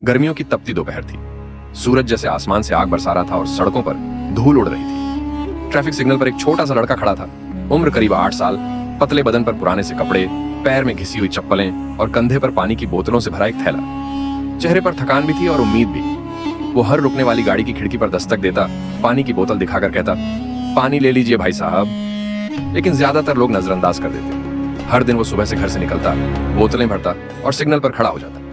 गर्मियों की तपती दोपहर थी। सूरज जैसे आसमान से आग बरसा रहा था और सड़कों पर धूल उड़ रही थी। ट्रैफिक सिग्नल पर एक छोटा सा लड़का खड़ा था। उम्र करीब 8 साल, पतले बदन पर पुराने से कपड़े, पैर में घिसी हुई चप्पलें और कंधे पर पानी की बोतलों से भरा एक थैला। चेहरे पर थकान भी थी और उम्मीद भी। वो हर रुकने वाली गाड़ी की खिड़की पर दस्तक देता, पानी की बोतल दिखाकर कहता, पानी ले लीजिए भाई साहब। लेकिन ज्यादातर लोग नजरअंदाज कर देते। हर दिन वो सुबह से घर से निकलता, बोतलें भरता और सिग्नल पर खड़ा हो जाता।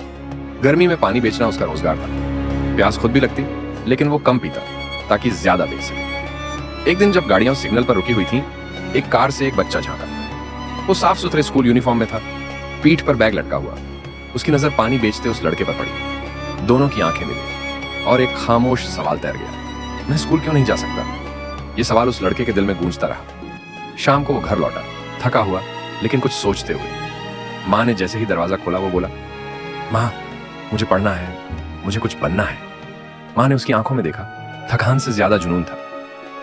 गर्मी में पानी बेचना उसका रोजगार था। प्यास खुद भी लगती, लेकिन वो कम पीता ताकि ज्यादा बेच सके। एक दिन जब गाड़ियां सिग्नल पर रुकी हुई थीं, एक कार से एक बच्चा झांका। वो साफ सुथरे स्कूल यूनिफॉर्म में था, पीठ पर बैग लटका हुआ। उसकी नजर पानी बेचते उस लड़के पर पड़ी। दोनों की आंखें मिली और एक खामोश सवाल तैर गया, मैं स्कूल क्यों नहीं जा सकता? ये सवाल उस लड़के के दिल में गूंजता रहा। शाम को वो घर लौटा, थका हुआ लेकिन कुछ सोचते हुए। माँ ने जैसे ही दरवाजा खोला, वो बोला, माँ मुझे पढ़ना है, मुझे कुछ बनना है। माँ ने उसकी आंखों में देखा, थकान से ज्यादा जुनून था।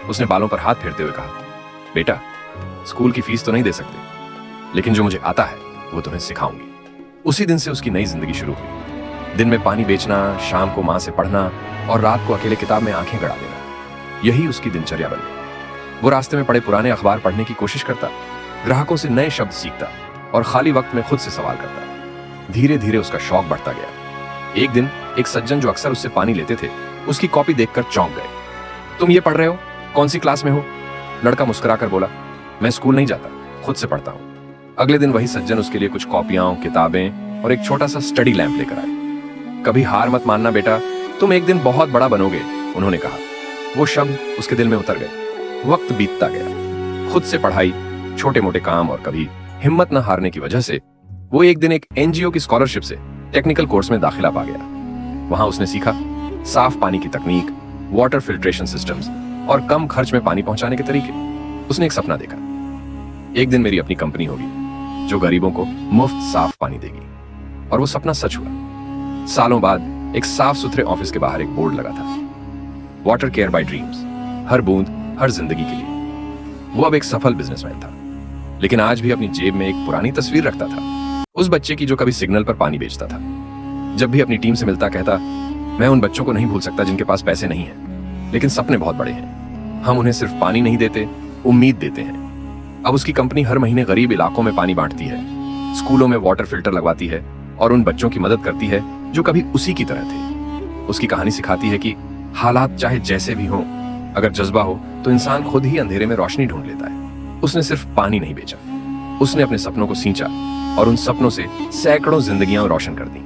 उसने बालों पर हाथ फेरते हुए कहा, बेटा स्कूल की फीस तो नहीं दे सकते, लेकिन जो मुझे आता है वो तुम्हें सिखाऊंगी। उसी दिन से उसकी नई जिंदगी शुरू हुई। दिन में पानी बेचना, शाम को माँ से पढ़ना और रात को अकेले किताब में आंखें गड़ा देना, यही उसकी दिनचर्या बन गई। वो रास्ते में पड़े पुराने अखबार पढ़ने की कोशिश करता, ग्राहकों से नए शब्द सीखता और खाली वक्त में खुद से सवाल करता। धीरे धीरे उसका शौक बढ़ता गया। एक दिन एक सज्जन जो अक्सर उससे पानी लेते थे, उसकी कॉपी देखकर चौंक गए। तुम ये पढ़ रहे हो? कौन सी क्लास में हो? लड़का मुस्कुराकर बोला, मैं स्कूल नहीं जाता, खुद से पढ़ता हूँ। अगले दिन वही सज्जन उसके लिए कुछ कॉपियां, किताबें और एक छोटा सा स्टडी लैंप लेकर आए। कभी हार मत मानना बेटा, तुम एक दिन बहुत बड़ा बनोगे, उन्होंने कहा। वो शब्द उसके दिल में उतर गए। वक्त बीतता गया, खुद से पढ़ाई, छोटे मोटे काम और कभी हिम्मत न हारने की वजह से वो एक दिन एक एनजीओ की स्कॉलरशिप से टेक्निकल कोर्स में दाखिला पा गया। वहां उसने सीखा साफ पानी की तकनीक, वाटर फिल्ट्रेशन सिस्टम्स और कम खर्च में पानी पहुंचाने के तरीके। उसने एक सपना देखा, एक दिन मेरी अपनी कंपनी होगी जो गरीबों को मुफ्त साफ पानी देगी। और वो सपना सच हुआ। सालों बाद एक साफ सुथरे ऑफिस के बाहर एक बोर्ड लगा था, वाटर केयर बाय ड्रीम्स, हर बूंद हर जिंदगी के लिए। वो अब एक सफल बिजनेसमैन था, लेकिन आज भी अपनी जेब में एक पुरानी तस्वीर रखता था, उस बच्चे की जो कभी सिग्नल पर पानी बेचता था। जब भी अपनी टीम से मिलता कहता, मैं उन बच्चों को नहीं भूल सकता जिनके पास पैसे नहीं हैं, लेकिन सपने बहुत बड़े हैं। हम उन्हें सिर्फ पानी नहीं देते, उम्मीद देते हैं। अब उसकी कंपनी हर महीने गरीब इलाकों में पानी बांटती है, स्कूलों में वाटर फिल्टर लगवाती है और उन बच्चों की मदद करती है जो कभी उसी की तरह थे। उसकी कहानी सिखाती है कि हालात चाहे जैसे भी हों, अगर जज्बा हो तो इंसान खुद ही अंधेरे में रोशनी ढूंढ लेता है। उसने सिर्फ पानी नहीं बेचा, उसने अपने सपनों को सींचा और उन सपनों से सैकड़ों जिंदगियां रोशन कर दी।